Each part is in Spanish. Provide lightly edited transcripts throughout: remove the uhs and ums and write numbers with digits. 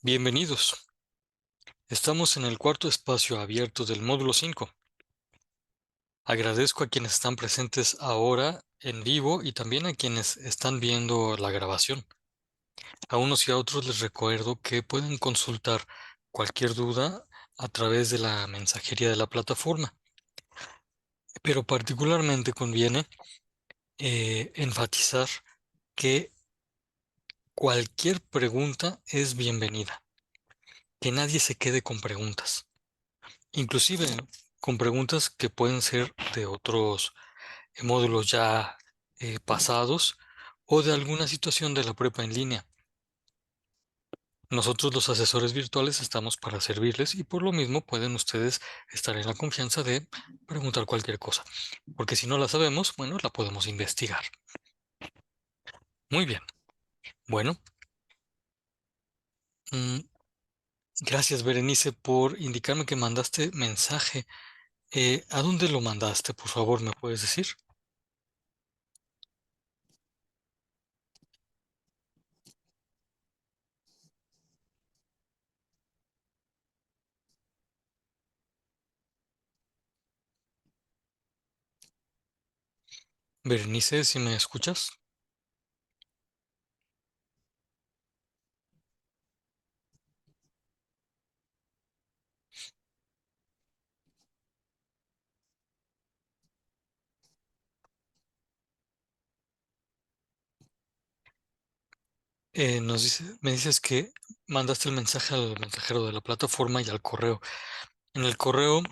Bienvenidos. Estamos en el cuarto espacio abierto del módulo 5. Agradezco a quienes están presentes ahora en vivo y también a quienes están viendo la grabación. A unos y a otros les recuerdo que pueden consultar cualquier duda a través de la mensajería de la plataforma, pero particularmente conviene enfatizar que cualquier pregunta es bienvenida, que nadie se quede con preguntas. Inclusive con preguntas que pueden ser de otros módulos ya pasados o de alguna situación de la prepa en línea. Nosotros los asesores virtuales estamos para servirles y por lo mismo pueden ustedes estar en la confianza de preguntar cualquier cosa, porque si no la sabemos, bueno, la podemos investigar. Muy bien. Bueno, mm, gracias Berenice por indicarme que mandaste mensaje. ¿A dónde lo mandaste? Por favor, ¿me puedes decir? Berenice, si me escuchas. Me dices que mandaste el mensaje al mensajero de la plataforma y al correo. En el correo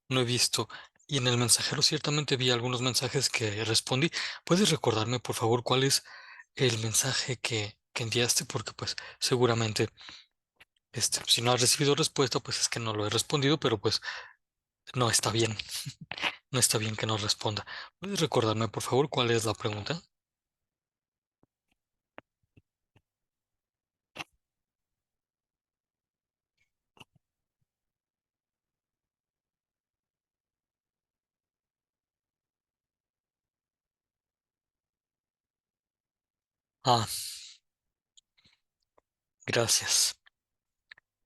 no he visto y en el mensajero ciertamente vi algunos mensajes que respondí. ¿Puedes recordarme, por favor, cuál es el mensaje que enviaste? Porque pues seguramente si no has recibido respuesta, pues es que no lo he respondido, pero pues no está bien. No está bien que no responda. ¿Puedes recordarme, por favor, cuál es la pregunta? Ah, gracias.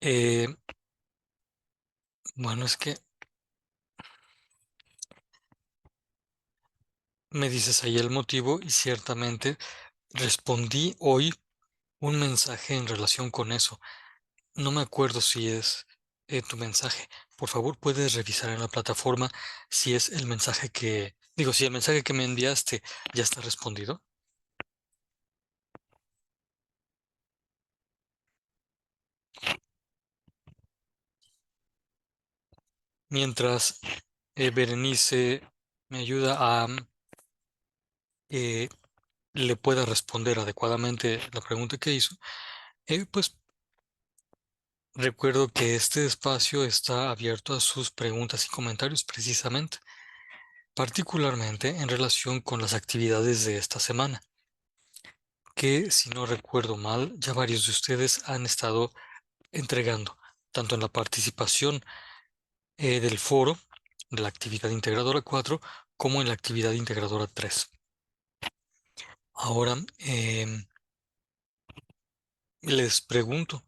Eh, bueno, es que me dices ahí el motivo y ciertamente respondí hoy un mensaje en relación con eso. No me acuerdo si es tu mensaje. Por favor, puedes revisar en la plataforma si es el mensaje si el mensaje que me enviaste ya está respondido. Mientras Berenice me ayuda a eh, le pueda responder adecuadamente la pregunta que hizo, pues recuerdo que este espacio está abierto a sus preguntas y comentarios precisamente, particularmente en relación con las actividades de esta semana, que si no recuerdo mal, ya varios de ustedes han estado entregando, tanto en la participación del foro de la actividad integradora 4 como en la actividad integradora 3. Ahora, les pregunto,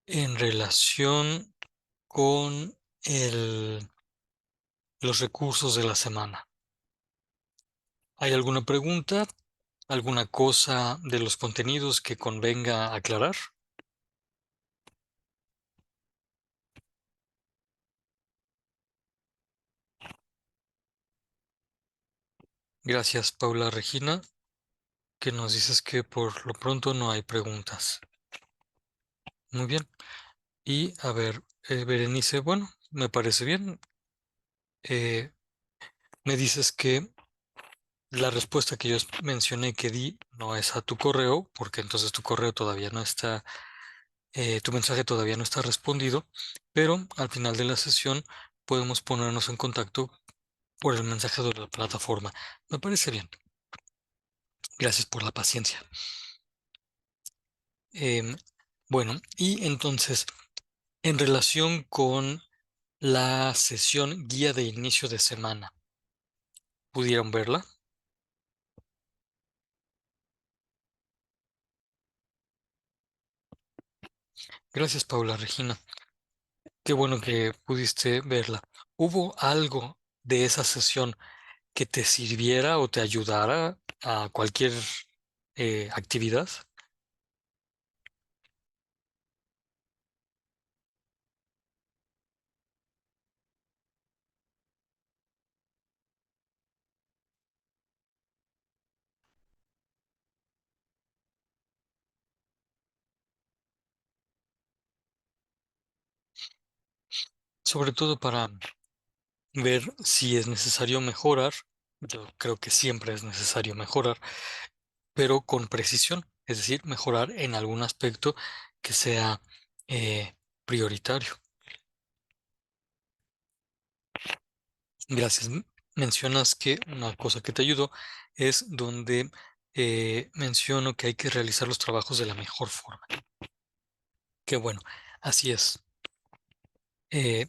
en relación con los recursos de la semana, ¿hay alguna pregunta? ¿Alguna cosa de los contenidos que convenga aclarar? Gracias, Paula Regina, que nos dices que por lo pronto no hay preguntas. Muy bien. Y a ver, Berenice, bueno, me parece bien. Eh, Me dices que la respuesta que yo mencioné que di no es a tu correo, porque entonces tu correo todavía no está, tu mensaje todavía no está respondido, pero al final de la sesión podemos ponernos en contacto por el mensaje de la plataforma. Me parece bien. Gracias por la paciencia. Em, bueno, y entonces, en relación con la sesión guía de inicio de semana, ¿pudieron verla? Gracias, Paula Regina. Qué bueno que pudiste verla. ¿Hubo algo de esa sesión que te sirviera o te ayudara a cualquier actividad? Sobre todo para ver si es necesario mejorar. Yo creo que siempre es necesario mejorar, pero con precisión, es decir, mejorar en algún aspecto que sea prioritario. Gracias. Mencionas que una cosa que te ayudó es donde menciono que hay que realizar los trabajos de la mejor forma. Qué bueno, así es. Eh,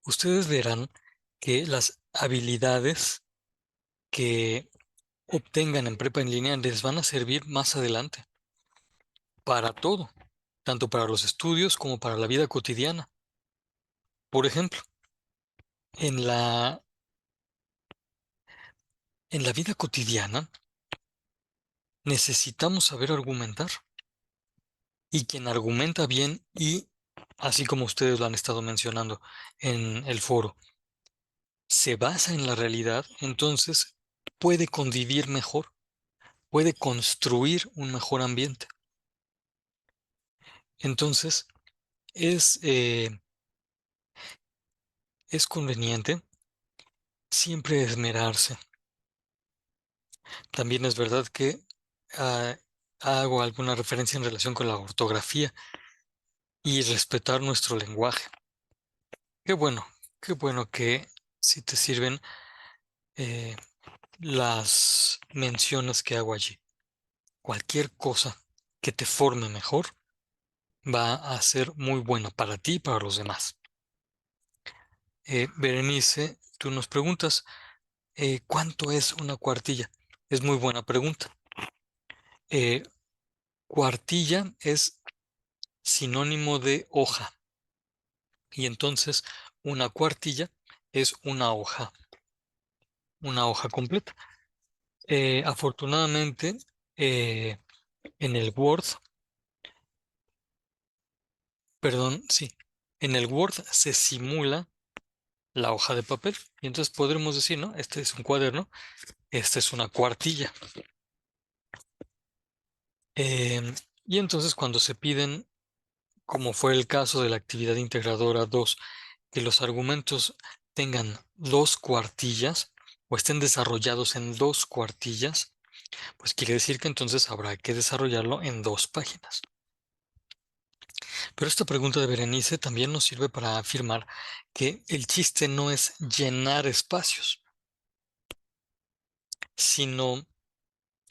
Ustedes verán que las habilidades que obtengan en prepa en línea les van a servir más adelante para todo, tanto para los estudios como para la vida cotidiana. Por ejemplo, en en la vida cotidiana necesitamos saber argumentar y quien argumenta bien y, así como ustedes lo han estado mencionando en el foro, se basa en la realidad, entonces puede convivir mejor, puede construir un mejor ambiente. Entonces, es, eh, es conveniente siempre esmerarse. También es verdad que ah, hago alguna referencia en relación con la ortografía y respetar nuestro lenguaje. Qué bueno, qué bueno que si te sirven eh, las menciones que hago allí. Cualquier cosa que te forme mejor va a ser muy buena para ti y para los demás. Berenice, tú nos preguntas, ¿cuánto es una cuartilla? Es muy buena pregunta. Eh, Cuartilla es sinónimo de hoja y entonces una cuartilla es una hoja completa. Afortunadamente, eh, en el Word, perdón, sí, en el Word se simula la hoja de papel y entonces podremos decir, ¿no? Este es un cuaderno, esta es una cuartilla. Em, y entonces cuando se piden, como fue el caso de la actividad integradora 2, que los argumentos tengan dos cuartillas o estén desarrollados en dos cuartillas, pues quiere decir que entonces habrá que desarrollarlo en dos páginas. Pero esta pregunta de Berenice también nos sirve para afirmar que el chiste no es llenar espacios, sino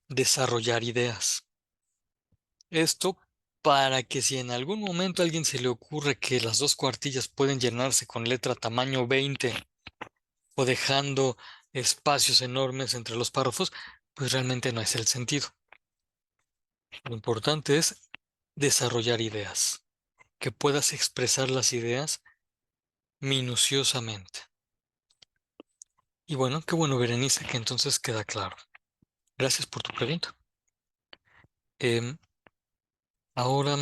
desarrollar ideas. Esto para que si en algún momento a alguien se le ocurre que las dos cuartillas pueden llenarse con letra tamaño 20 o dejando espacios enormes entre los párrafos, pues realmente no es el sentido. Lo importante es desarrollar ideas, que puedas expresar las ideas minuciosamente. Y bueno, qué bueno, Berenice, que entonces queda claro. Gracias por tu pregunta. Em, Ahora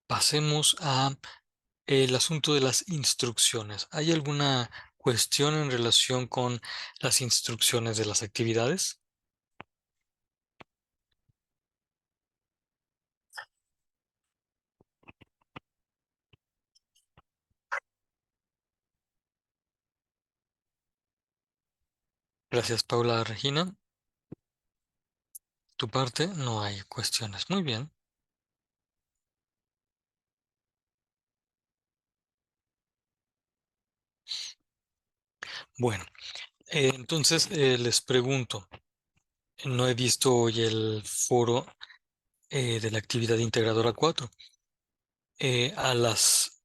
pasemos a el asunto de las instrucciones. ¿Hay alguna cuestión en relación con las instrucciones de las actividades? Gracias, Paula Regina. Tu parte no hay cuestiones. Muy bien. Bueno, entonces les pregunto, no he visto hoy el foro de la actividad integradora 4. A las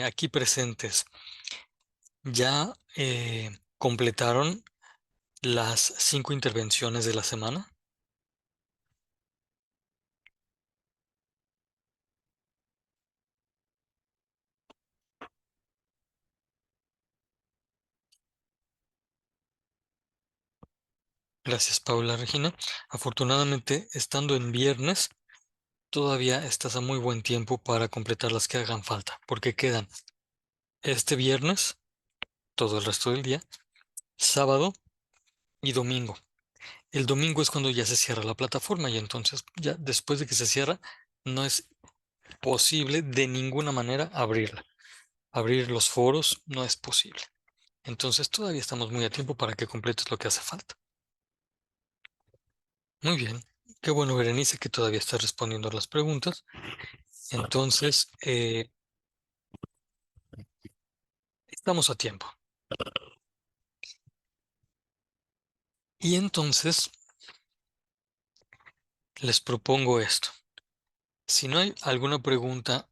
aquí presentes, ¿ya completaron las 5 intervenciones de la semana? Gracias, Paula Regina. Afortunadamente, estando en viernes, todavía estás a muy buen tiempo para completar las que hagan falta, porque quedan este viernes, todo el resto del día, sábado y domingo. El domingo es cuando ya se cierra la plataforma y entonces ya después de que se cierra, no es posible de ninguna manera abrirla. Abrir los foros no es posible. Entonces todavía estamos muy a tiempo para que completes lo que hace falta. Muy bien. Qué bueno, Berenice, que todavía estás respondiendo a las preguntas. Entonces, estamos a tiempo. Y entonces les propongo esto. Si no hay alguna pregunta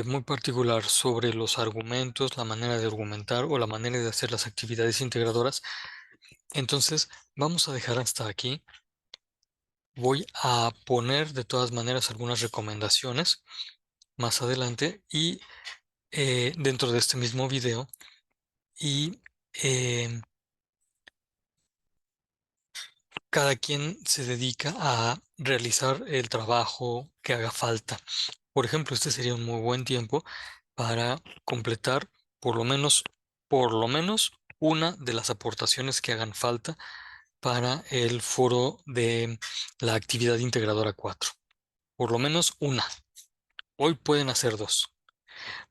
muy particular sobre los argumentos, la manera de argumentar o la manera de hacer las actividades integradoras, entonces vamos a dejar hasta aquí. Voy a poner de todas maneras algunas recomendaciones más adelante y dentro de este mismo video y eh, cada quien se dedica a realizar el trabajo que haga falta. Por ejemplo, este sería un muy buen tiempo para completar por lo menos, por lo menos una de las aportaciones que hagan falta para el foro de la actividad integradora 4. Por lo menos una. Hoy pueden hacer dos.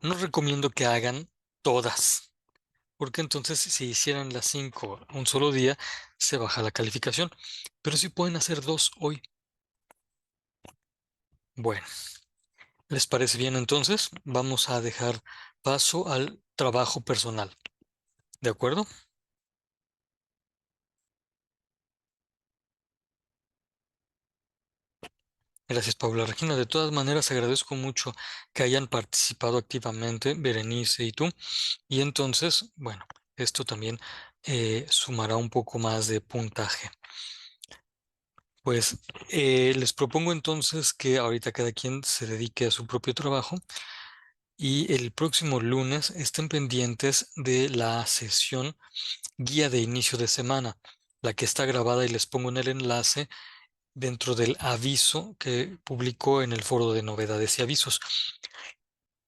No recomiendo que hagan todas, porque entonces si hicieran las 5 un solo día, se baja la calificación. Pero si pueden hacer dos hoy. Bueno, ¿les parece bien entonces? Vamos a dejar paso al trabajo personal. ¿De acuerdo? Gracias, Paula Regina. De todas maneras, agradezco mucho que hayan participado activamente, Berenice y tú. Y entonces, bueno, esto también sumará un poco más de puntaje. Pues les propongo entonces que ahorita cada quien se dedique a su propio trabajo y el próximo lunes estén pendientes de la sesión guía de inicio de semana, la que está grabada y les pongo en el enlace dentro del aviso que publicó en el foro de novedades y avisos.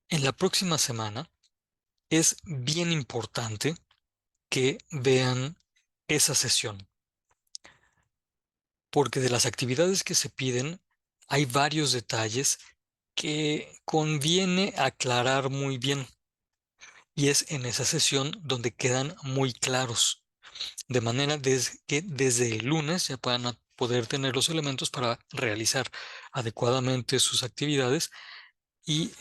En la próxima semana es bien importante que vean esa sesión, porque de las actividades que se piden hay varios detalles que conviene aclarar muy bien y es en esa sesión donde quedan muy claros, de manera que desde el lunes ya puedan poder tener los elementos para realizar adecuadamente sus actividades y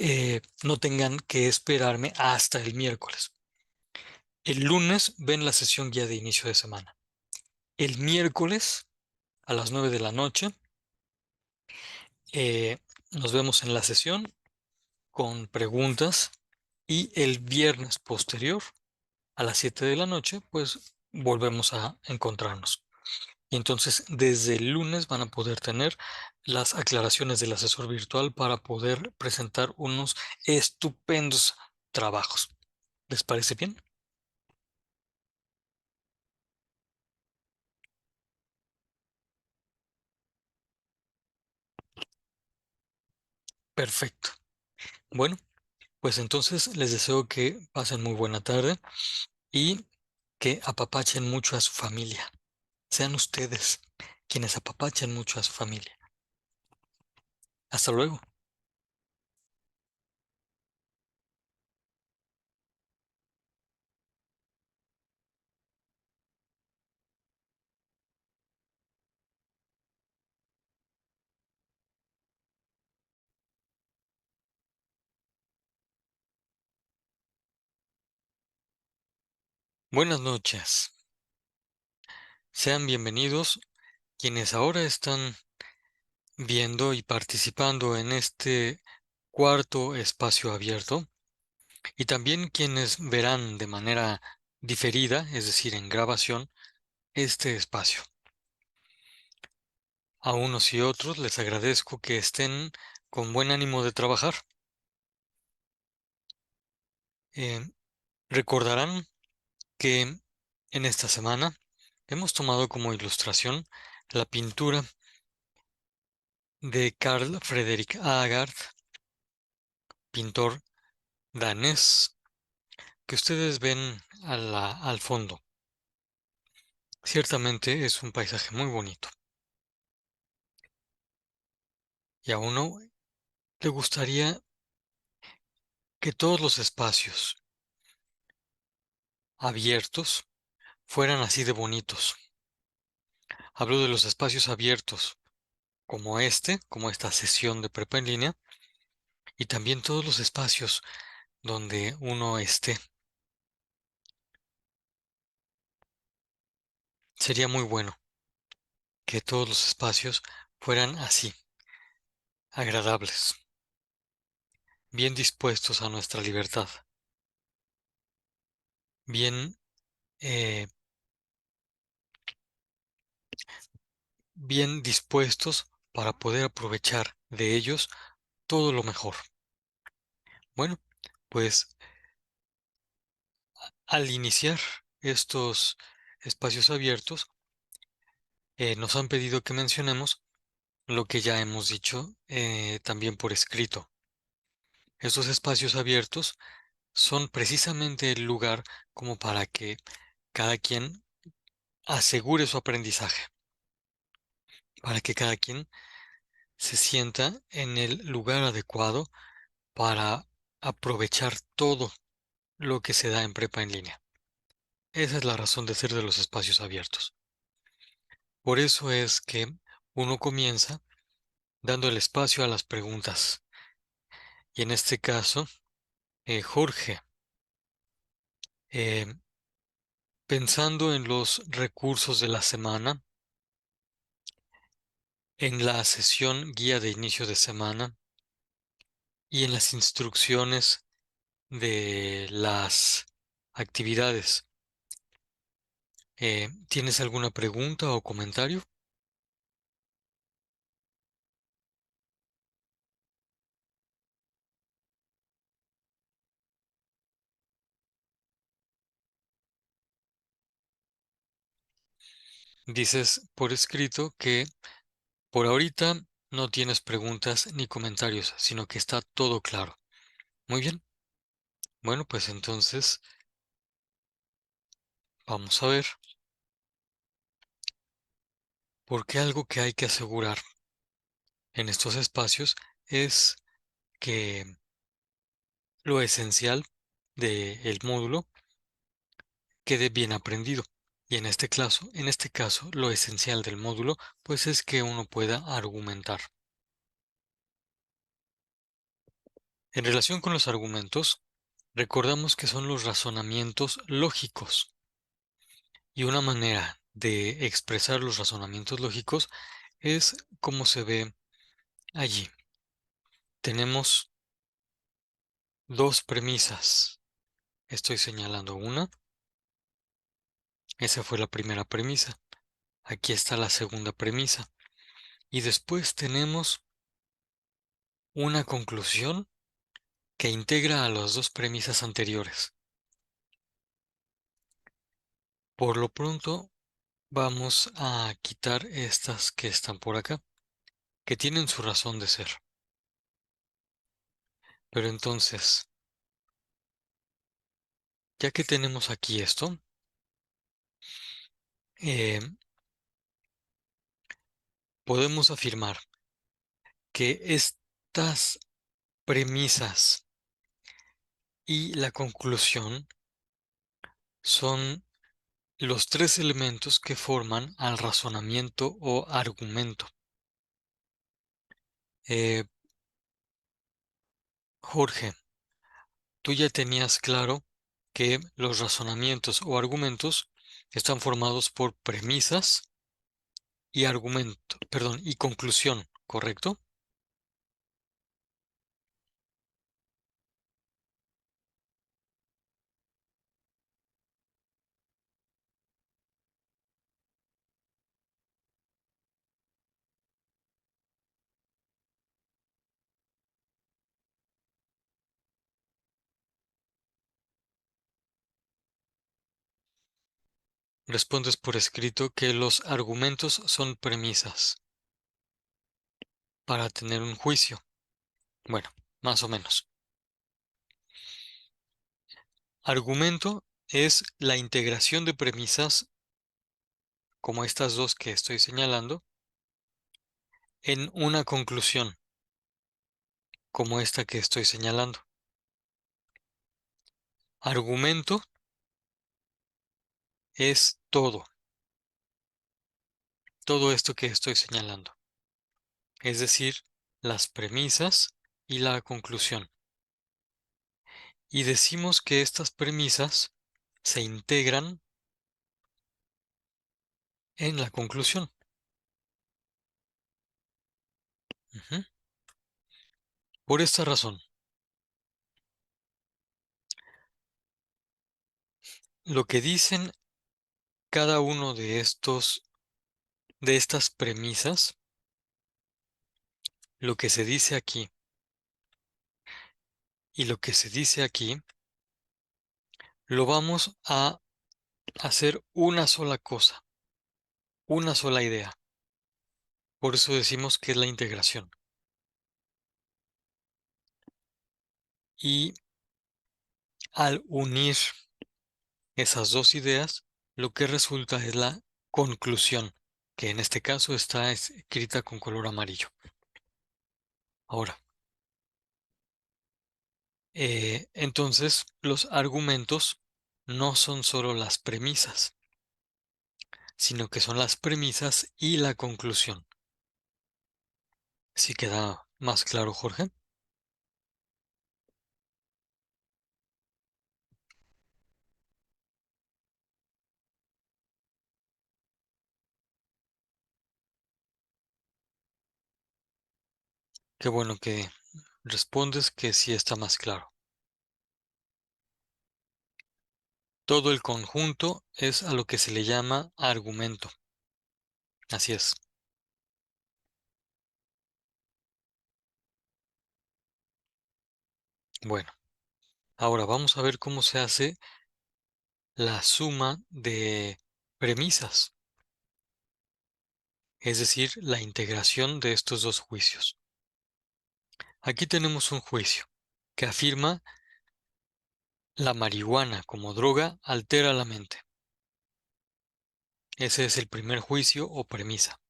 no tengan que esperarme hasta el miércoles. El lunes ven la sesión guía de inicio de semana. El miércoles a las 9 de la noche eh, nos vemos en la sesión con preguntas y el viernes posterior a las 7 de la noche pues volvemos a encontrarnos. Y entonces desde el lunes van a poder tener las aclaraciones del asesor virtual para poder presentar unos estupendos trabajos. ¿Les parece bien? Perfecto. Bueno, pues entonces les deseo que pasen muy buena tarde y que apapachen mucho a su familia. Sean ustedes quienes apapachen mucho a su familia. Hasta luego. Buenas noches. Sean bienvenidos quienes ahora están viendo y participando en este cuarto espacio abierto y también quienes verán de manera diferida, es decir, en grabación, este espacio. A unos y otros les agradezco que estén con buen ánimo de trabajar. Eh, Recordarán que en esta semana Hemos tomado como ilustración la pintura de Carl Friedrich Agard, pintor danés, que ustedes ven al fondo. Ciertamente es un paisaje muy bonito y a uno le gustaría que todos los espacios abiertos fueran así de bonitos. Hablo de los espacios abiertos como esta sesión de prepa en línea, y también todos los espacios donde uno esté. Sería muy bueno que todos los espacios fueran así, agradables, bien dispuestos a nuestra libertad, bien, eh, bien dispuestos para poder aprovechar de ellos todo lo mejor. Bueno, pues al iniciar estos espacios abiertos, nos han pedido que mencionemos lo que ya hemos dicho también por escrito. Estos espacios abiertos son precisamente el lugar como para que cada quien asegure su aprendizaje, para que cada quien se sienta en el lugar adecuado para aprovechar todo lo que se da en prepa en línea. Esa es la razón de ser de los espacios abiertos. Por eso es que uno comienza dando el espacio a las preguntas. Y en este caso, Jorge, eh, pensando en los recursos de la semana, en la sesión guía de inicio de semana y en las instrucciones de las actividades, ¿tienes alguna pregunta o comentario? Dices por escrito que por ahorita no tienes preguntas ni comentarios, sino que está todo claro. Muy bien. Bueno, pues entonces vamos a ver, porque algo que hay que asegurar en estos espacios es que lo esencial del módulo quede bien aprendido. Y en este caso, lo esencial del módulo, pues es que uno pueda argumentar. En relación con los argumentos, recordamos que son los razonamientos lógicos. Y una manera de expresar los razonamientos lógicos es como se ve allí. Tenemos dos premisas. Estoy señalando una. Esa fue la primera premisa. Aquí está la segunda premisa. Y después tenemos una conclusión que integra a las dos premisas anteriores. Por lo pronto, vamos a quitar estas que están por acá, que tienen su razón de ser. Pero entonces, ya que tenemos aquí esto, eh, podemos afirmar que estas premisas y la conclusión son los tres elementos que forman al razonamiento o argumento. Eh, Jorge, tú ya tenías claro que los razonamientos o argumentos están formados por premisas y argumento, perdón, y conclusión, ¿correcto? respondes por escrito que los argumentos son premisas para tener un juicio. Bueno, más o menos. Argumento es la integración de premisas, como estas dos que estoy señalando, en una conclusión, como esta que estoy señalando. Argumento es todo esto que estoy señalando, es decir, las premisas y la conclusión. Y decimos que estas premisas se integran en la conclusión. Ujú. Por esta razón, lo que dicen cada uno de estas premisas, lo que se dice aquí y lo que se dice aquí, lo vamos a hacer una sola cosa, una sola idea. Por eso decimos que es la integración. Y al unir esas dos ideas, lo que resulta es la conclusión, que en este caso está escrita con color amarillo. Ahora, entonces los argumentos no son solo las premisas, sino que son las premisas y la conclusión. ¿Sí queda más claro, Jorge? Qué bueno que respondes que sí está más claro. Todo el conjunto es a lo que se le llama argumento. Así es. Bueno, ahora vamos a ver cómo se hace la suma de premisas, es decir, la integración de estos dos juicios. Aquí tenemos un juicio que afirma la marihuana como droga altera la mente. Ese es el primer juicio o premisa.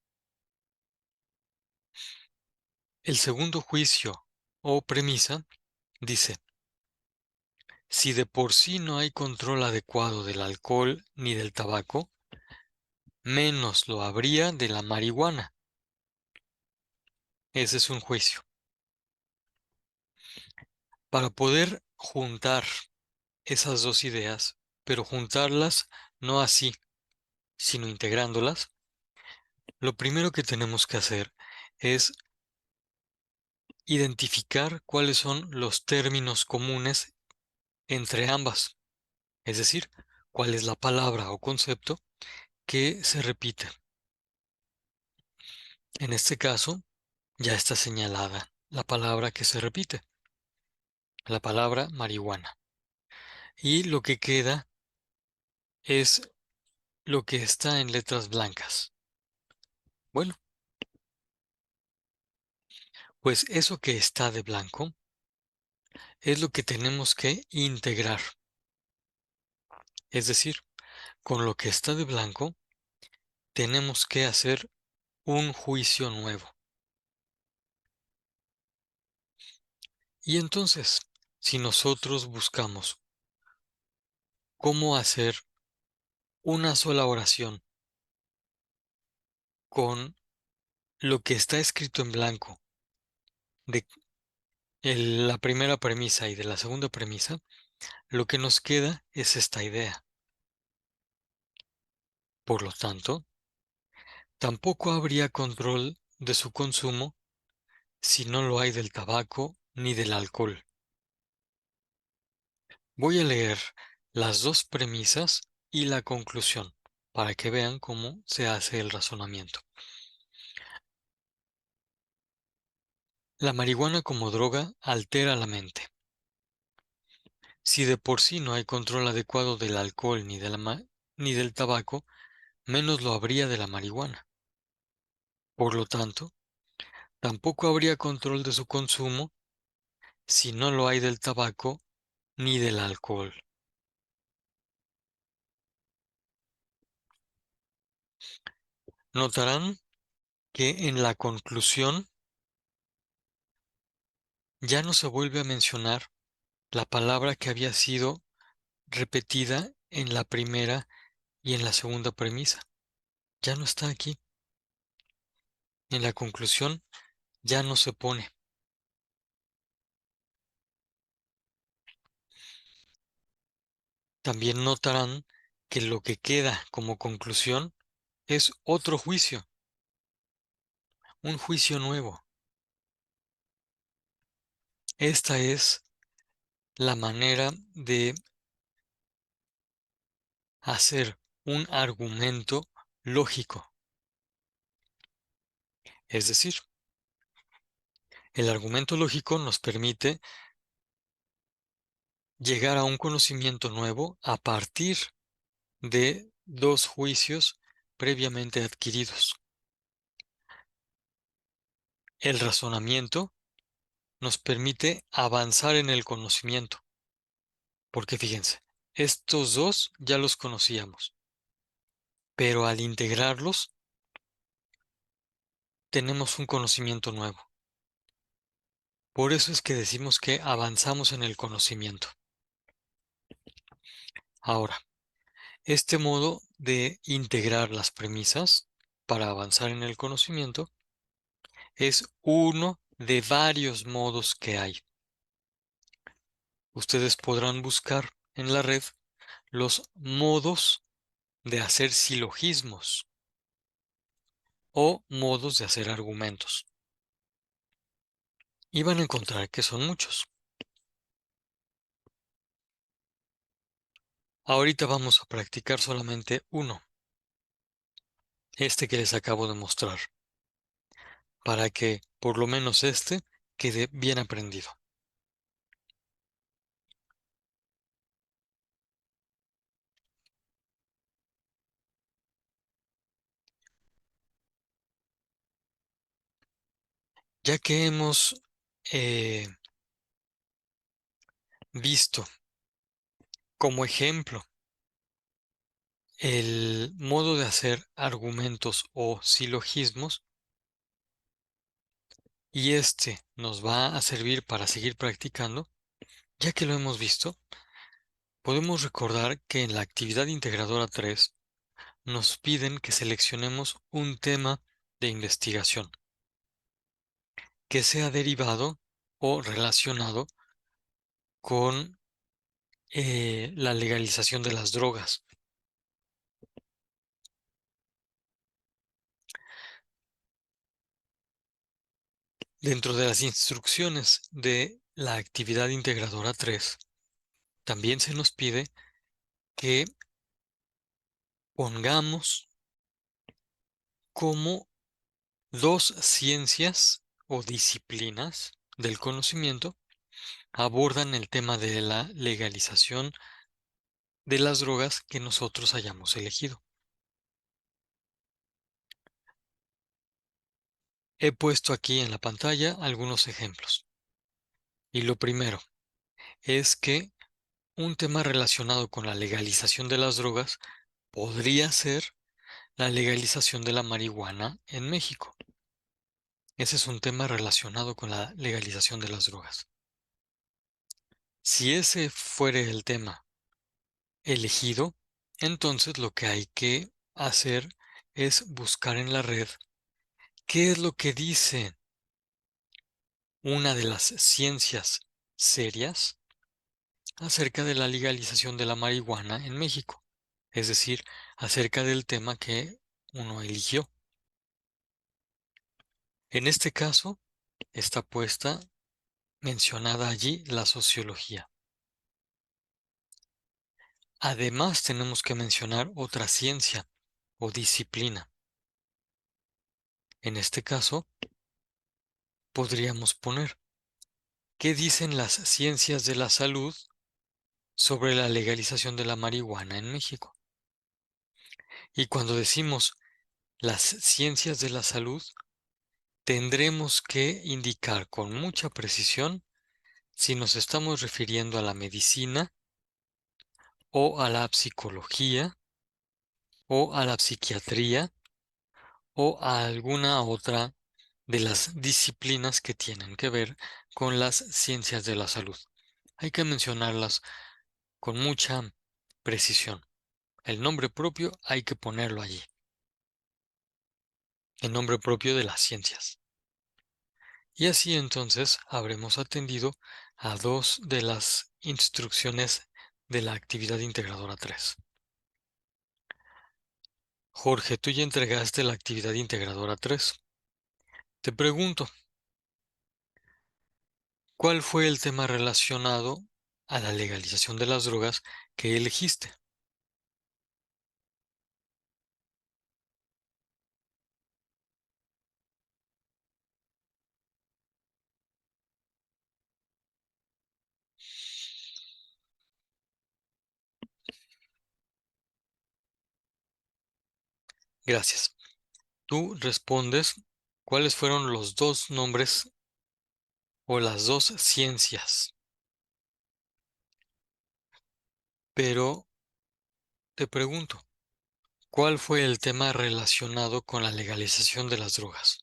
El segundo juicio o premisa dice, si de por sí no hay control adecuado del alcohol ni del tabaco, menos lo habría de la marihuana. Ese es un juicio. Para poder juntar esas dos ideas, pero juntarlas no así, sino integrándolas, lo primero que tenemos que hacer es identificar cuáles son los términos comunes entre ambas, es decir, cuál es la palabra o concepto que se repite. En este caso, ya está señalada la palabra que se repite, la palabra marihuana. Y lo que queda es lo que está en letras blancas. Bueno, pues eso que está de blanco es lo que tenemos que integrar. Es decir, con lo que está de blanco tenemos que hacer un juicio nuevo. Y entonces, si nosotros buscamos cómo hacer una sola oración con lo que está escrito en blanco de la primera premisa y de la segunda premisa, lo que nos queda es esta idea. Por lo tanto, tampoco habría control de su consumo si no lo hay del tabaco ni del alcohol. Voy a leer las dos premisas y la conclusión para que vean cómo se hace el razonamiento. La marihuana como droga altera la mente. Si de por sí no hay control adecuado del alcohol ni del tabaco, menos lo habría de la marihuana. Por lo tanto, tampoco habría control de su consumo si no lo hay del tabaco ni del alcohol. Notarán que en la conclusión ya no se vuelve a mencionar la palabra que había sido repetida en la primera y en la segunda premisa. Ya no está aquí. En la conclusión ya no se pone. También notarán que lo que queda como conclusión es otro juicio, un juicio nuevo. Esta es la manera de hacer un argumento lógico. Es decir, el argumento lógico nos permite llegar a un conocimiento nuevo a partir de dos juicios previamente adquiridos. El razonamiento nos permite avanzar en el conocimiento, porque fíjense, estos dos ya los conocíamos, pero al integrarlos tenemos un conocimiento nuevo. Por eso es que decimos que avanzamos en el conocimiento. Ahora, este modo de integrar las premisas para avanzar en el conocimiento es uno de varios modos que hay. Ustedes podrán buscar en la red los modos de hacer silogismos o modos de hacer argumentos. Y van a encontrar que son muchos. Ahorita vamos a practicar solamente uno, este que les acabo de mostrar, para que por lo menos este quede bien aprendido. Ya que hemos visto como ejemplo el modo de hacer argumentos o silogismos, y este nos va a servir para seguir practicando, ya que lo hemos visto, podemos recordar que en la actividad integradora 3 nos piden que seleccionemos un tema de investigación que sea derivado o relacionado con la legalización de las drogas. Dentro de las instrucciones de la actividad integradora 3, también se nos pide que pongamos como dos ciencias o disciplinas del conocimiento abordan el tema de la legalización de las drogas que nosotros hayamos elegido. He puesto aquí en la pantalla algunos ejemplos. Y lo primero es que un tema relacionado con la legalización de las drogas podría ser la legalización de la marihuana en México. Ese es un tema relacionado con la legalización de las drogas. Si ese fuere el tema elegido, entonces lo que hay que hacer es buscar en la red qué es lo que dice una de las ciencias serias acerca de la legalización de la marihuana en México, es decir, acerca del tema que uno eligió. En este caso, está mencionada allí la sociología. Además, tenemos que mencionar otra ciencia o disciplina. En este caso, podríamos poner, ¿qué dicen las ciencias de la salud sobre la legalización de la marihuana en México? Y cuando decimos las ciencias de la salud, tendremos que indicar con mucha precisión si nos estamos refiriendo a la medicina o a la psicología o a la psiquiatría o a alguna otra de las disciplinas que tienen que ver con las ciencias de la salud. Hay que mencionarlas con mucha precisión. El nombre propio hay que ponerlo allí, el nombre propio de las ciencias. Y así entonces habremos atendido a dos de las instrucciones de la actividad integradora 3. Jorge, tú ya entregaste la actividad integradora 3. Te pregunto, ¿cuál fue el tema relacionado a la legalización de las drogas que elegiste? Gracias. Tú respondes cuáles fueron los dos nombres o las dos ciencias. Pero te pregunto, ¿cuál fue el tema relacionado con la legalización de las drogas?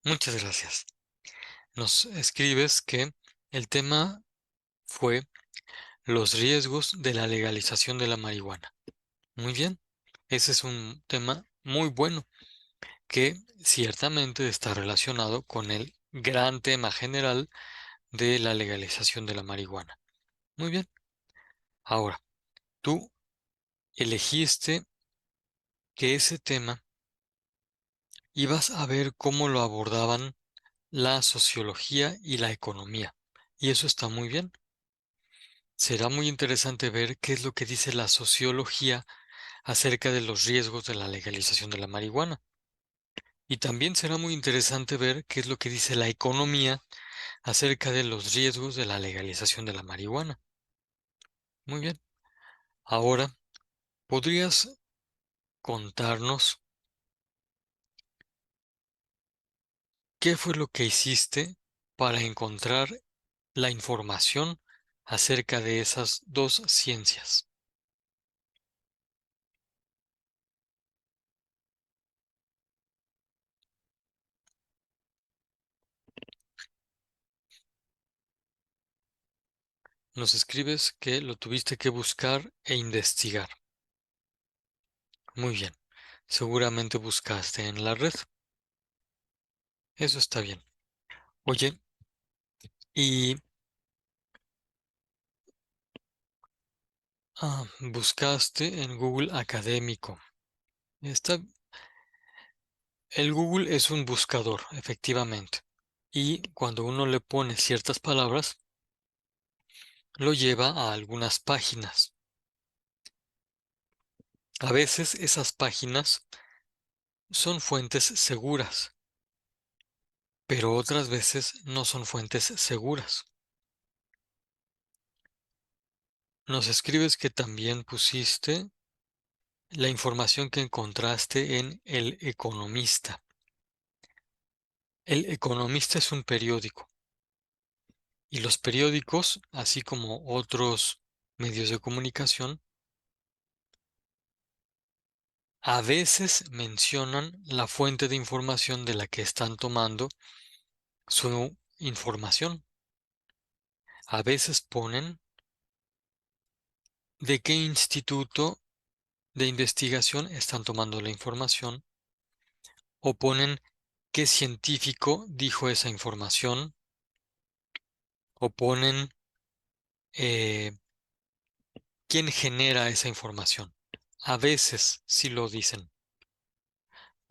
Muchas gracias. Nos escribes que el tema fue los riesgos de la legalización de la marihuana. Muy bien, ese es un tema muy bueno que ciertamente está relacionado con el gran tema general de la legalización de la marihuana. Muy bien, ahora, tú elegiste que ese tema ibas a ver cómo lo abordaban la sociología y la economía. Y eso está muy bien. Será muy interesante ver qué es lo que dice la sociología acerca de los riesgos de la legalización de la marihuana. Y también será muy interesante ver qué es lo que dice la economía acerca de los riesgos de la legalización de la marihuana. Muy bien. Ahora, ¿podrías contarnos qué fue lo que hiciste para encontrar la información acerca de esas dos ciencias? Nos escribes que lo tuviste que buscar e investigar. Muy bien. Seguramente buscaste en la red. Eso está bien. Oye, y buscaste en Google Académico. Está, el Google es un buscador, efectivamente. Y cuando uno le pone ciertas palabras, lo lleva a algunas páginas. A veces esas páginas son fuentes seguras, pero otras veces no son fuentes seguras. Nos escribes que también pusiste la información que encontraste en El Economista. El Economista es un periódico y los periódicos, así como otros medios de comunicación, a veces mencionan la fuente de información de la que están tomando su información. A veces ponen de qué instituto de investigación están tomando la información o ponen qué científico dijo esa información o ponen eh, quién genera esa información. A veces sí lo dicen.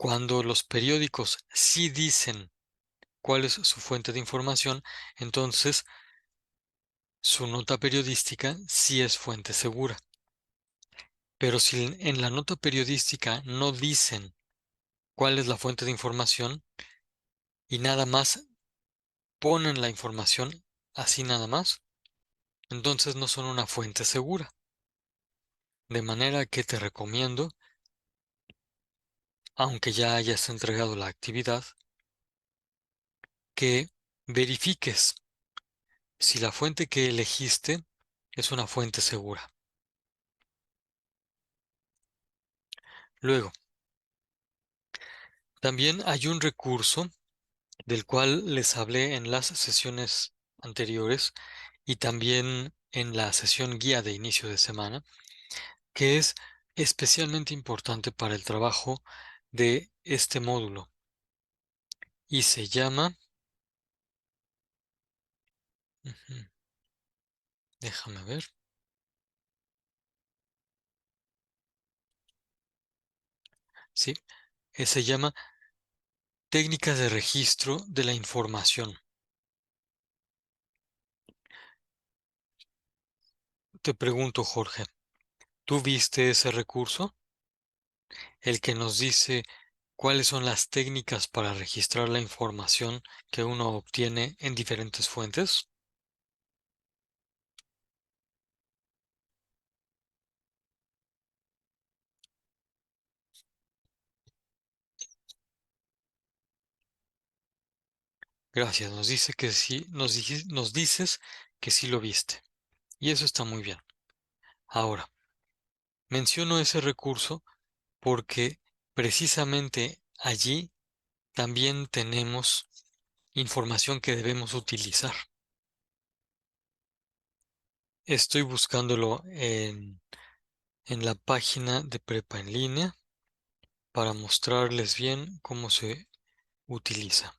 Cuando los periódicos sí dicen cuál es su fuente de información, entonces su nota periodística sí es fuente segura. Pero si en la nota periodística no dicen cuál es la fuente de información y nada más ponen la información así nada más, entonces no son una fuente segura. De manera que te recomiendo, aunque ya hayas entregado la actividad, que verifiques si la fuente que elegiste es una fuente segura. Luego, también hay un recurso del cual les hablé en las sesiones anteriores y también en la sesión guía de inicio de semana, que es especialmente importante para el trabajo de este módulo y se llama, ujú, déjame ver, sí, se llama técnicas de registro de la información. Te pregunto, Jorge, ¿tú viste ese recurso? El que nos dice cuáles son las técnicas para registrar la información que uno obtiene en diferentes fuentes. Gracias, nos dice que sí, nos dices que sí lo viste. Y eso está muy bien. Ahora, menciono ese recurso porque precisamente allí también tenemos información que debemos utilizar. Estoy buscándolo en la página de Prepa en línea para mostrarles bien cómo se utiliza.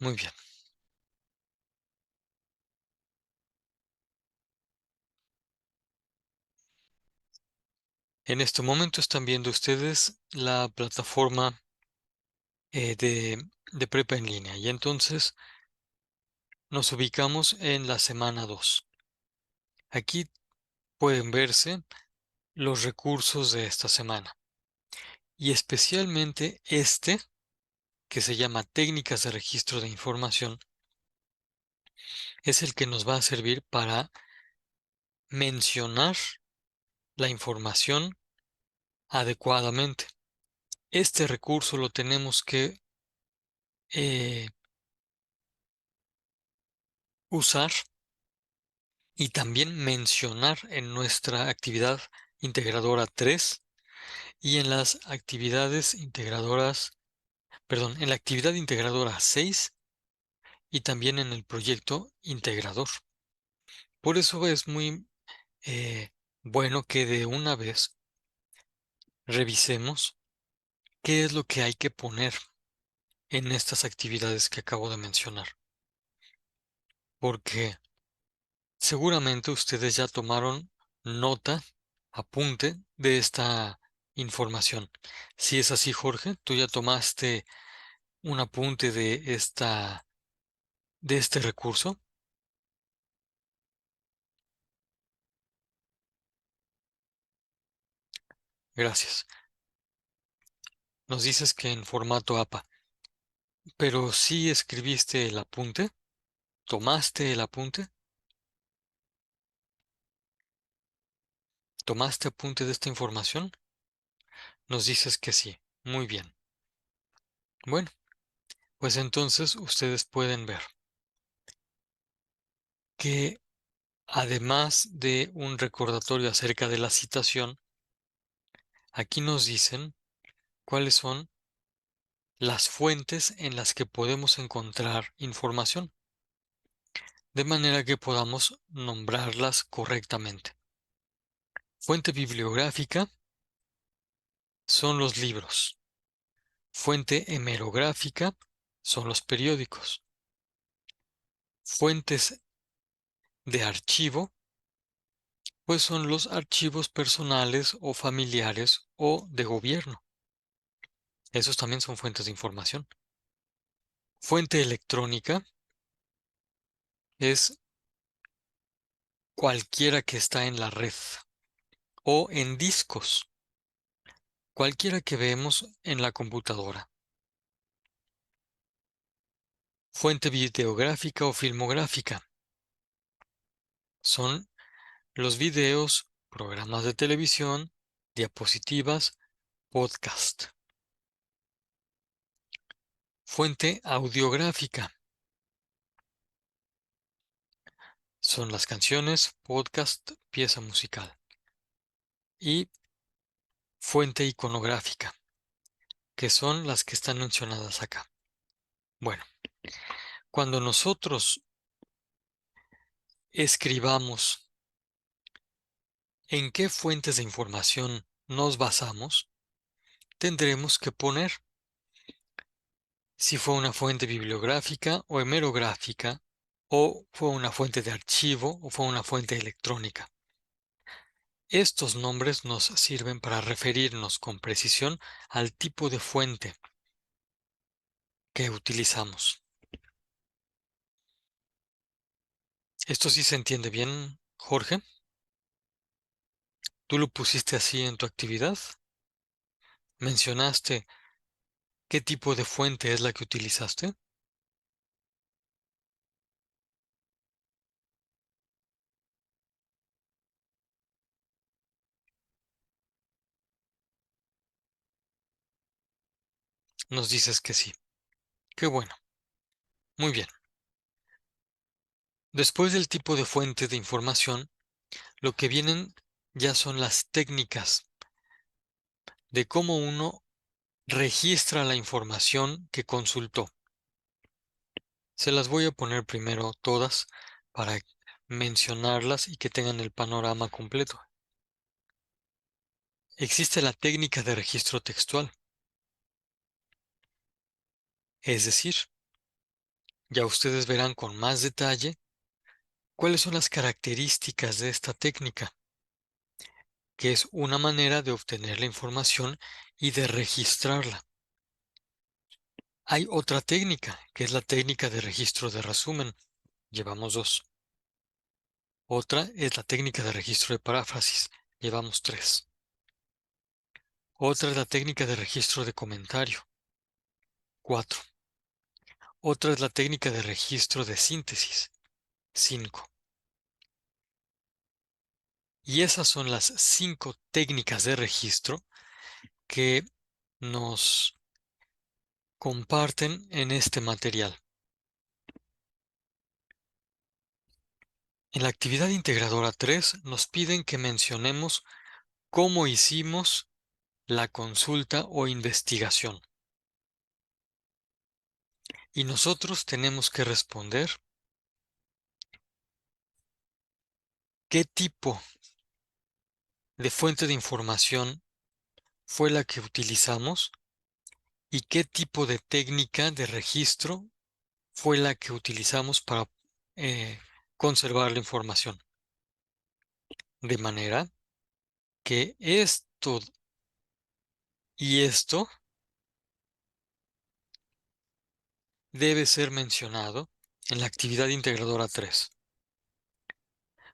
Muy bien. En este momento están viendo ustedes la plataforma de Prepa en línea y entonces nos ubicamos en la semana 2. Aquí pueden verse los recursos de esta semana y especialmente este que se llama técnicas de registro de información es el que nos va a servir para mencionar la información adecuadamente. Este recurso lo tenemos que eh, usar y también mencionar en nuestra actividad integradora 3 y en las actividades integradoras, perdón, en la actividad integradora 6 y también en el proyecto integrador. Por eso es muy eh, bueno que de una vez revisemos qué es lo que hay que poner en estas actividades que acabo de mencionar, porque seguramente ustedes ya tomaron nota, apunte de esta información. Si es así, Jorge, tú ya tomaste un apunte de este recurso. Gracias. Nos dices que en formato APA, pero sí escribiste el apunte, tomaste el apunte, tomaste apunte de esta información. Nos dices que sí. Muy bien. Bueno, pues entonces ustedes pueden ver que además de un recordatorio acerca de la citación, aquí nos dicen cuáles son las fuentes en las que podemos encontrar información, de manera que podamos nombrarlas correctamente. Fuente bibliográfica son los libros. Fuente hemerográfica son los periódicos. Fuentes de archivo, pues son los archivos personales o familiares o de gobierno. Esos también son fuentes de información. Fuente electrónica es cualquiera que está en la red o en discos, cualquiera que vemos en la computadora. Fuente videográfica o filmográfica son los videos, programas de televisión, diapositivas, podcast. Fuente audiográfica son las canciones, podcast, pieza musical. Y fuente iconográfica, que son las que están mencionadas acá. Bueno, cuando nosotros escribamos en qué fuentes de información nos basamos, tendremos que poner si fue una fuente bibliográfica o hemerográfica, o fue una fuente de archivo, o fue una fuente electrónica. Estos nombres nos sirven para referirnos con precisión al tipo de fuente que utilizamos. ¿Esto sí se entiende bien, Jorge? ¿Tú lo pusiste así en tu actividad? ¿Mencionaste qué tipo de fuente es la que utilizaste? Nos dices que sí. Qué bueno. Muy bien. Después del tipo de fuente de información, lo que vienen ya son las técnicas de cómo uno registra la información que consultó. Se las voy a poner primero todas para mencionarlas y que tengan el panorama completo. Existe la técnica de registro textual, es decir, ya ustedes verán con más detalle cuáles son las características de esta técnica, que es una manera de obtener la información y de registrarla. Hay otra técnica, que es la técnica de registro de resumen. Llevamos dos. Otra es la técnica de registro de paráfrasis. Llevamos tres. Otra es la técnica de registro de comentario. Cuatro. Otra es la técnica de registro de síntesis. Cinco. Y esas son las 5 técnicas de registro que nos comparten en este material. En la actividad integradora 3 nos piden que mencionemos cómo hicimos la consulta o investigación. Y nosotros tenemos que responder qué tipo de fuente de información fue la que utilizamos y qué tipo de técnica de registro fue la que utilizamos para eh, conservar la información. De manera que esto y esto debe ser mencionado en la actividad integradora 3.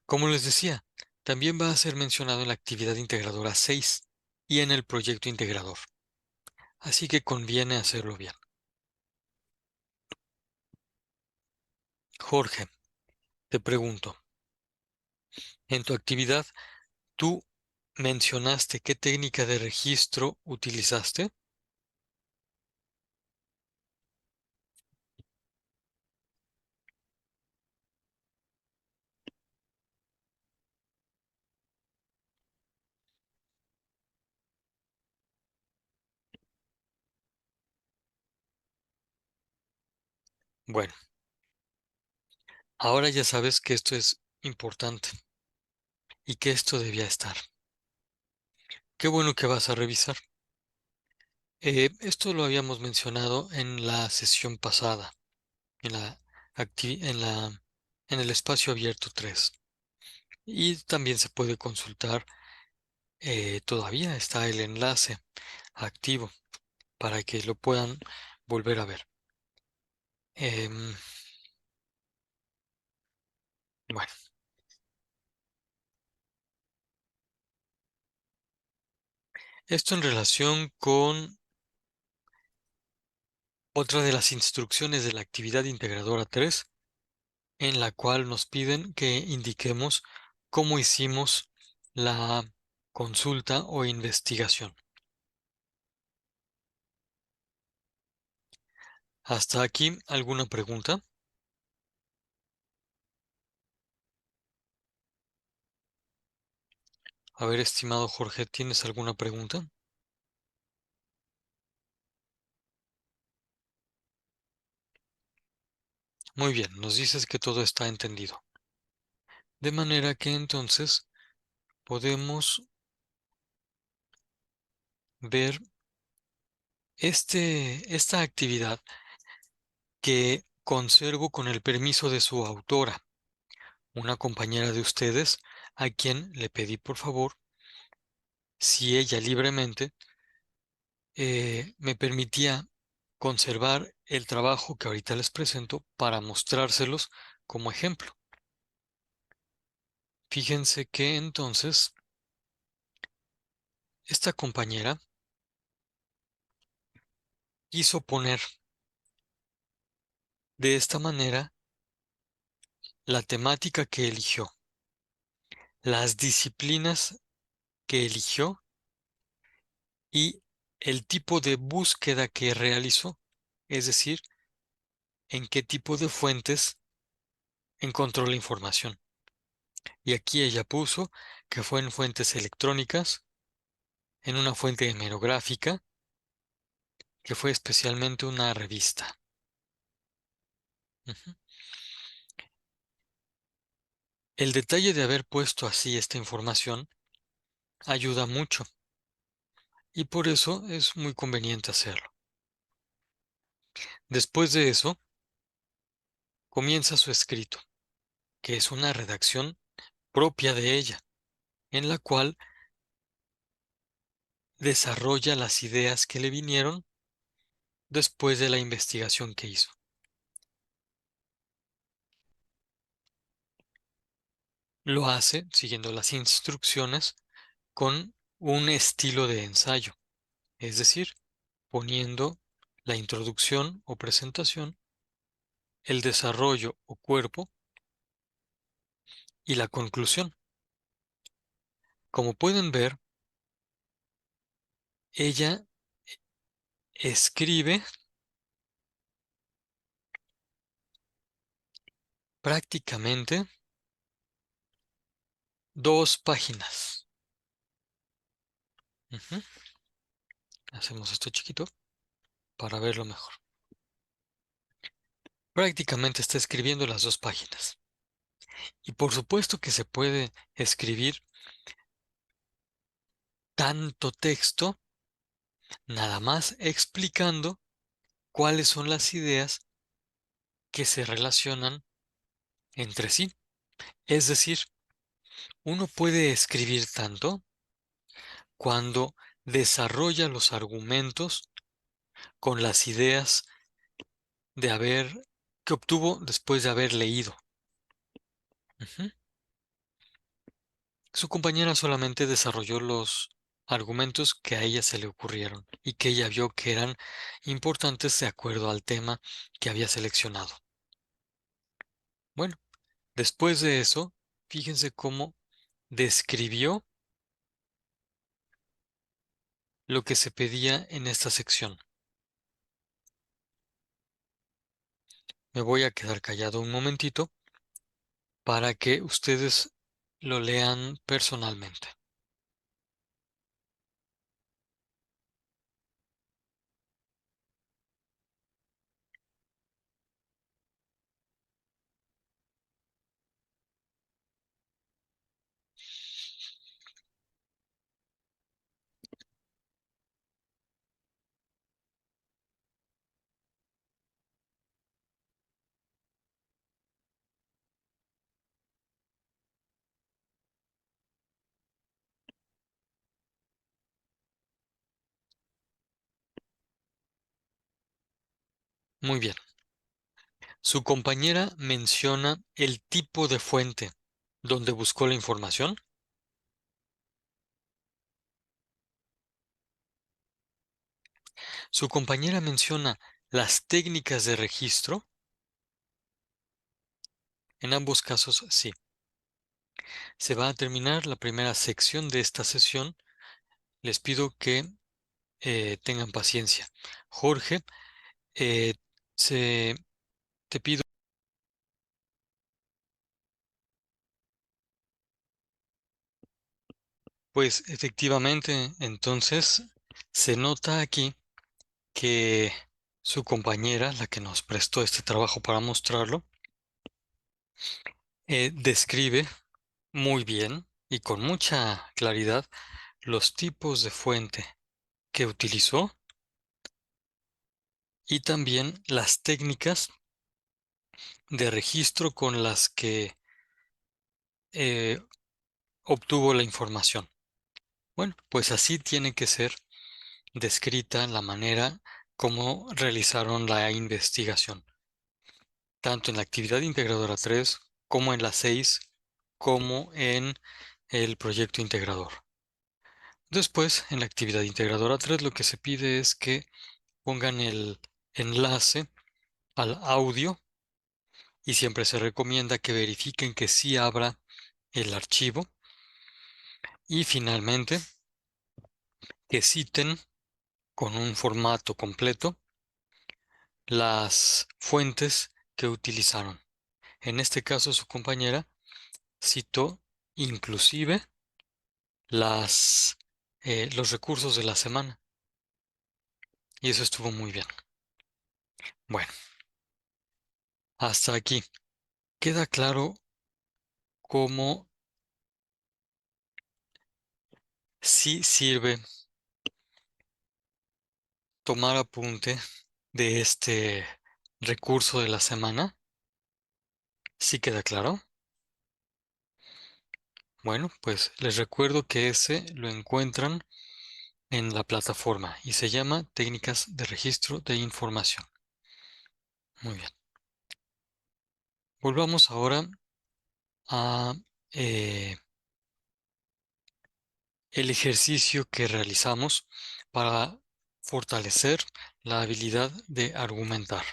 Como les decía, también va a ser mencionado en la actividad integradora 6 y en el proyecto integrador. Así que conviene hacerlo bien. Jorge, te pregunto, en tu actividad, ¿tú mencionaste qué técnica de registro utilizaste? Bueno, ahora ya sabes que esto es importante y que esto debía estar. Qué bueno que vas a revisar. Esto lo habíamos mencionado en la sesión pasada, en la, en el espacio abierto 3. Y también se puede consultar, todavía está el enlace activo para que lo puedan volver a ver. Em, bueno, esto en relación con otra de las instrucciones de la actividad integradora 3, en la cual nos piden que indiquemos cómo hicimos la consulta o investigación. ¿Hasta aquí alguna pregunta? A ver, estimado Jorge, ¿tienes alguna pregunta? Muy bien, nos dices que todo está entendido. De manera que entonces podemos ver esta actividad que conservo con el permiso de su autora, una compañera de ustedes, a quien le pedí por favor, si ella libremente me permitía conservar el trabajo que ahorita les presento para mostrárselos como ejemplo. Fíjense que entonces esta compañera quiso poner de esta manera la temática que eligió, las disciplinas que eligió y el tipo de búsqueda que realizó, es decir, en qué tipo de fuentes encontró la información. Y aquí ella puso que fue en fuentes electrónicas, en una fuente hemerográfica, que fue especialmente una revista. Ujú. El detalle de haber puesto así esta información ayuda mucho y por eso es muy conveniente hacerlo. Después de eso, comienza su escrito, que es una redacción propia de ella, en la cual desarrolla las ideas que le vinieron después de la investigación que hizo. Lo hace siguiendo las instrucciones con un estilo de ensayo, es decir, poniendo la introducción o presentación, el desarrollo o cuerpo y la conclusión. Como pueden ver, ella escribe prácticamente 2 páginas. Ujú. Hacemos esto chiquito para verlo mejor. Prácticamente está escribiendo las 2 páginas. Y por supuesto que se puede escribir tanto texto, nada más explicando cuáles son las ideas que se relacionan entre sí. Es decir, uno puede escribir tanto cuando desarrolla los argumentos con las ideas de haber que obtuvo después de haber leído. Ujú. Su compañera solamente desarrolló los argumentos que a ella se le ocurrieron y que ella vio que eran importantes de acuerdo al tema que había seleccionado. Bueno, después de eso, fíjense cómo describió lo que se pedía en esta sección. Me voy a quedar callado un momentito para que ustedes lo lean personalmente. Muy bien. Su compañera menciona el tipo de fuente donde buscó la información. Su compañera menciona las técnicas de registro. En ambos casos, sí. Se va a terminar la primera sección de esta sesión. Les pido que tengan paciencia. Jorge, eh, se, te pido, pues efectivamente, entonces se nota aquí que su compañera, la que nos prestó este trabajo para mostrarlo, describe muy bien y con mucha claridad los tipos de fuente que utilizó y también las técnicas de registro con las que eh, obtuvo la información. Bueno, pues así tiene que ser descrita la manera como realizaron la investigación, tanto en la actividad integradora 3 como en la 6 como en el proyecto integrador. Después, en la actividad integradora 3 lo que se pide es que pongan el enlace al audio y siempre se recomienda que verifiquen que sí abra el archivo y finalmente que citen con un formato completo las fuentes que utilizaron. En este caso, su compañera citó inclusive los recursos de la semana y eso estuvo muy bien. Bueno, hasta aquí. Queda claro cómo sí sirve tomar apunte de este recurso de la semana. ¿Sí queda claro? Bueno, pues les recuerdo que ese lo encuentran en la plataforma y se llama Técnicas de Registro de Información. Muy bien. Volvamos ahora a eh, el ejercicio que realizamos para fortalecer la habilidad de argumentar.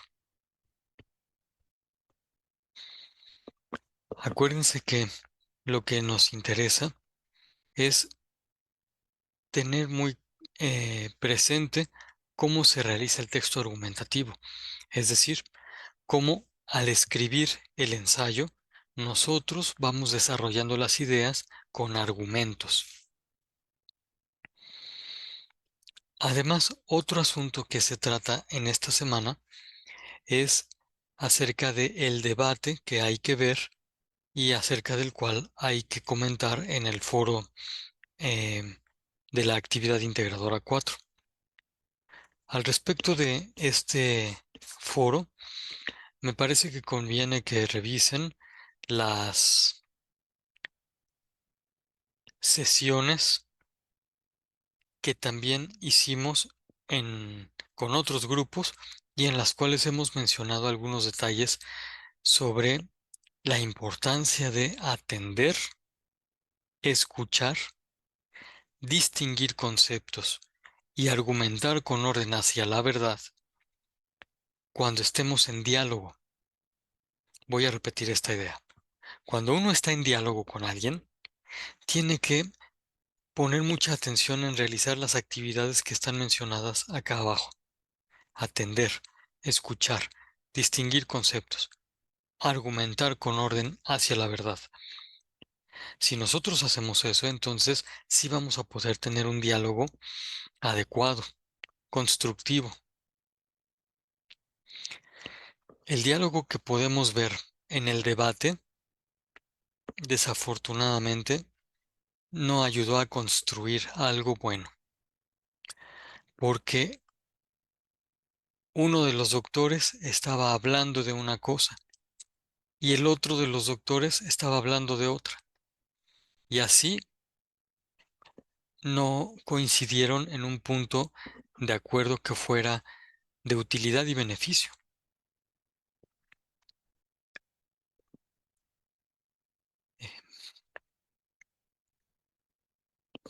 Acuérdense que lo que nos interesa es tener muy presente cómo se realiza el texto argumentativo, es decir, cómo al escribir el ensayo nosotros vamos desarrollando las ideas con argumentos. Además, otro asunto que se trata en esta semana es acerca del debate que hay que ver y acerca del cual hay que comentar en el foro eh, de la actividad integradora 4. Al respecto de este foro, me parece que conviene que revisen las sesiones que también hicimos con otros grupos y en las cuales hemos mencionado algunos detalles sobre la importancia de atender, escuchar, distinguir conceptos y argumentar con orden hacia la verdad cuando estemos en diálogo. Voy a repetir esta idea. Cuando uno está en diálogo con alguien, tiene que poner mucha atención en realizar las actividades que están mencionadas acá abajo. Atender, escuchar, distinguir conceptos, argumentar con orden hacia la verdad. Si nosotros hacemos eso, entonces sí vamos a poder tener un diálogo adecuado, constructivo. El diálogo que podemos ver en el debate, desafortunadamente, no ayudó a construir algo bueno, porque uno de los doctores estaba hablando de una cosa y el otro de los doctores estaba hablando de otra. Y así no coincidieron en un punto de acuerdo que fuera de utilidad y beneficio.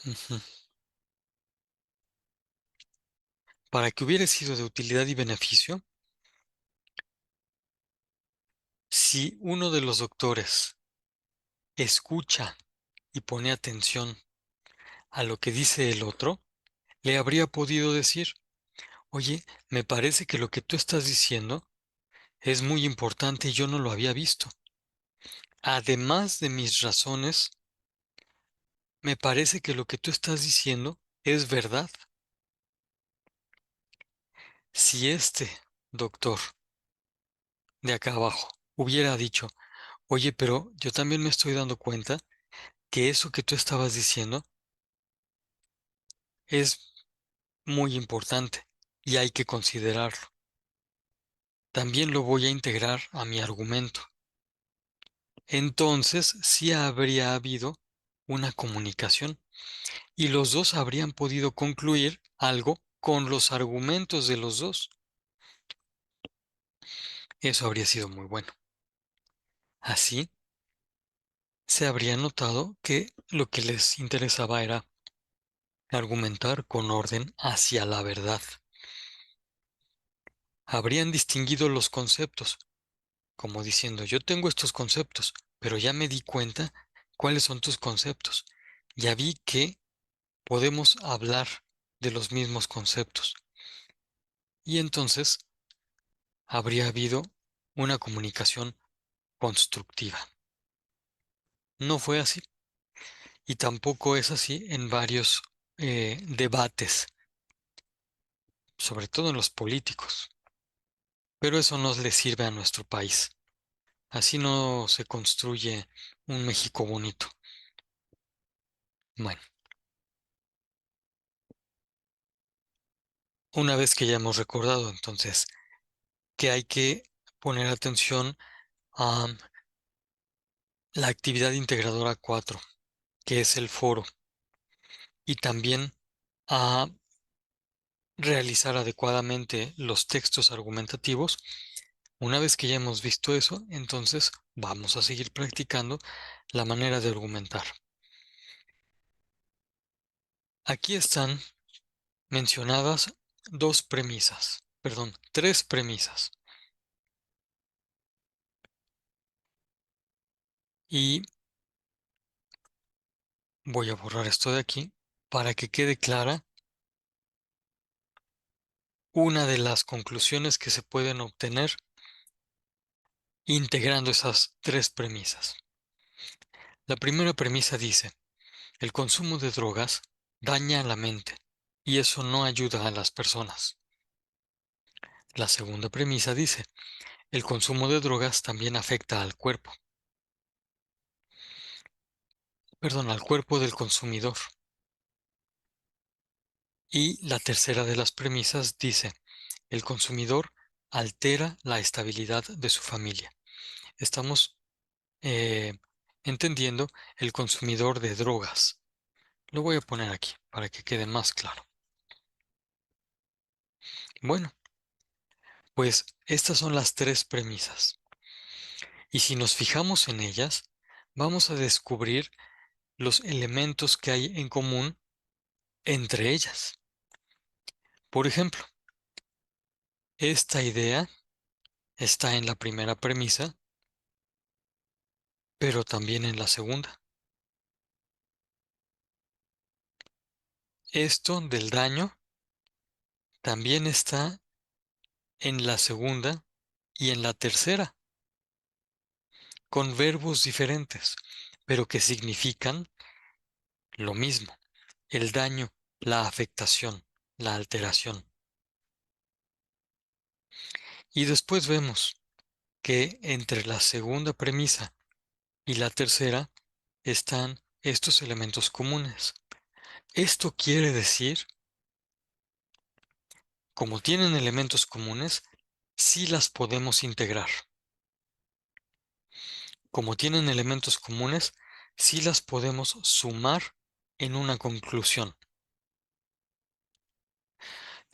Ujú. Para que hubiera sido de utilidad y beneficio, si uno de los doctores escucha y pone atención a lo que dice el otro, le habría podido decir: oye, me parece que lo que tú estás diciendo es muy importante y yo no lo había visto. Además de mis razones, me parece que lo que tú estás diciendo es verdad. Si este doctor de acá abajo hubiera dicho: oye, pero yo también me estoy dando cuenta que eso que tú estabas diciendo es muy importante y hay que considerarlo. También lo voy a integrar a mi argumento. Entonces sí habría habido una comunicación y los dos habrían podido concluir algo con los argumentos de los dos. Eso habría sido muy bueno. Así se habría notado que lo que les interesaba era argumentar con orden hacia la verdad. Habrían distinguido los conceptos, como diciendo: yo tengo estos conceptos, pero ya me di cuenta cuáles son tus conceptos. Ya vi que podemos hablar de los mismos conceptos. Y entonces habría habido una comunicación constructiva. No fue así, y tampoco es así en varios debates, sobre todo en los políticos. Pero eso no le sirve a nuestro país. Así no se construye un México bonito. Bueno, una vez que ya hemos recordado entonces que hay que poner atención a la actividad integradora 4, que es el foro, y también a realizar adecuadamente los textos argumentativos. Una vez que ya hemos visto eso, entonces vamos a seguir practicando la manera de argumentar. Aquí están mencionadas tres premisas. Y voy a borrar esto de aquí para que quede clara una de las conclusiones que se pueden obtener integrando esas tres premisas. La primera premisa dice: el consumo de drogas daña a la mente y eso no ayuda a las personas. La segunda premisa dice: el consumo de drogas también afecta al cuerpo, al cuerpo del consumidor. Y la tercera de las premisas dice: el consumidor altera la estabilidad de su familia. Estamos eh, entendiendo el consumidor de drogas. Lo voy a poner aquí para que quede más claro. Bueno, pues estas son las tres premisas. Y si nos fijamos en ellas, vamos a descubrir los elementos que hay en común entre ellas. Por ejemplo, esta idea está en la primera premisa, pero también en la segunda. Esto del daño también está en la segunda y en la tercera, con verbos diferentes, pero que significan lo mismo: el daño, la afectación, la alteración. Y después vemos que entre la segunda premisa y la tercera están estos elementos comunes. Esto quiere decir, como tienen elementos comunes, sí las podemos integrar. Como tienen elementos comunes, sí las podemos sumar en una conclusión.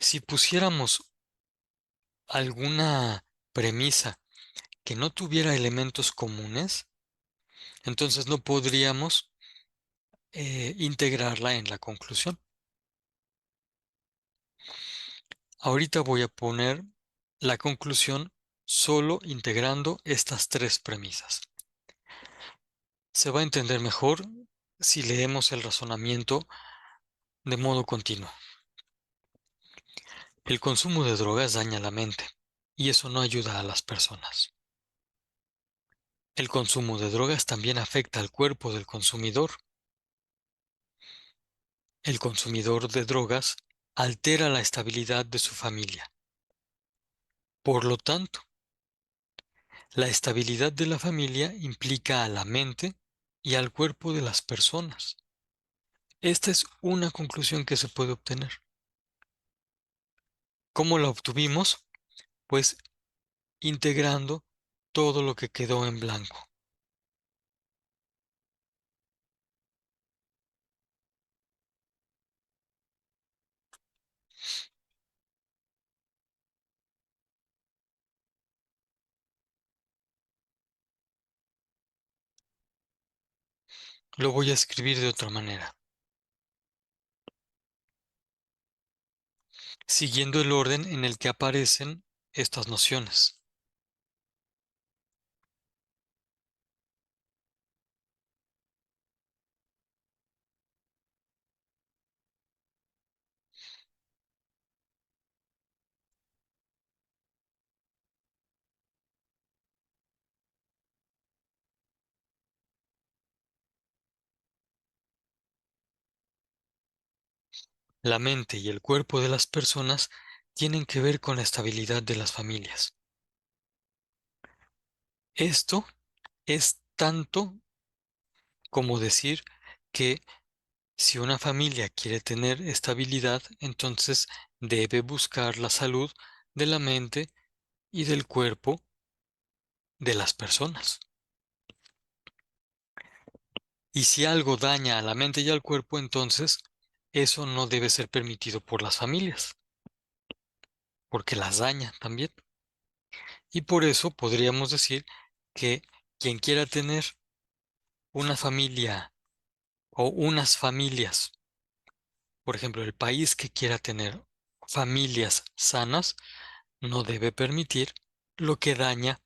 Si pusiéramos alguna premisa que no tuviera elementos comunes, entonces no podríamos integrarla en la conclusión. Ahorita voy a poner la conclusión solo integrando estas tres premisas. Se va a entender mejor si leemos el razonamiento de modo continuo. El consumo de drogas daña la mente y eso no ayuda a las personas. El consumo de drogas también afecta al cuerpo del consumidor. El consumidor de drogas altera la estabilidad de su familia. Por lo tanto, la estabilidad de la familia implica a la mente y al cuerpo de las personas. Esta es una conclusión que se puede obtener. ¿Cómo la obtuvimos? Pues integrando todo lo que quedó en blanco. Lo voy a escribir de otra manera, siguiendo el orden en el que aparecen estas nociones. La mente y el cuerpo de las personas tienen que ver con la estabilidad de las familias. Esto es tanto como decir que si una familia quiere tener estabilidad, entonces debe buscar la salud de la mente y del cuerpo de las personas. Y si algo daña a la mente y al cuerpo, entonces eso no debe ser permitido por las familias, porque las daña también. Y por eso podríamos decir que quien quiera tener una familia o unas familias, por ejemplo, el país que quiera tener familias sanas, no debe permitir lo que daña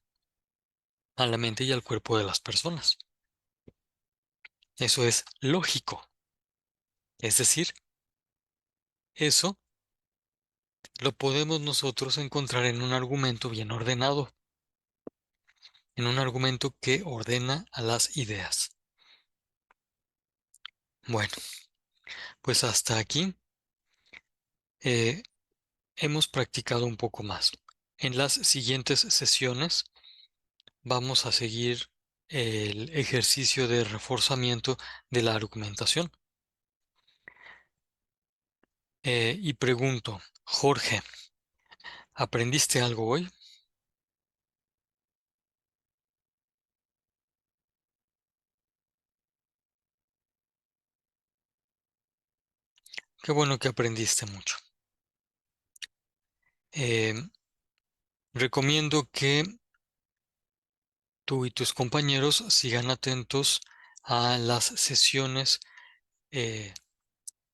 a la mente y al cuerpo de las personas. Eso es lógico. Es decir, eso lo podemos nosotros encontrar en un argumento bien ordenado, en un argumento que ordena a las ideas. Bueno, pues hasta aquí eh, hemos practicado un poco más. En las siguientes sesiones vamos a seguir el ejercicio de reforzamiento de la argumentación. Y pregunto, Jorge, ¿aprendiste algo hoy? Qué bueno que aprendiste mucho. Eh, Recomiendo que tú y tus compañeros sigan atentos a las sesiones eh,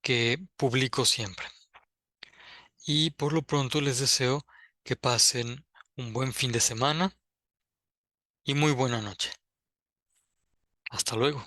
que publico siempre. Y por lo pronto les deseo que pasen un buen fin de semana y muy buena noche. Hasta luego.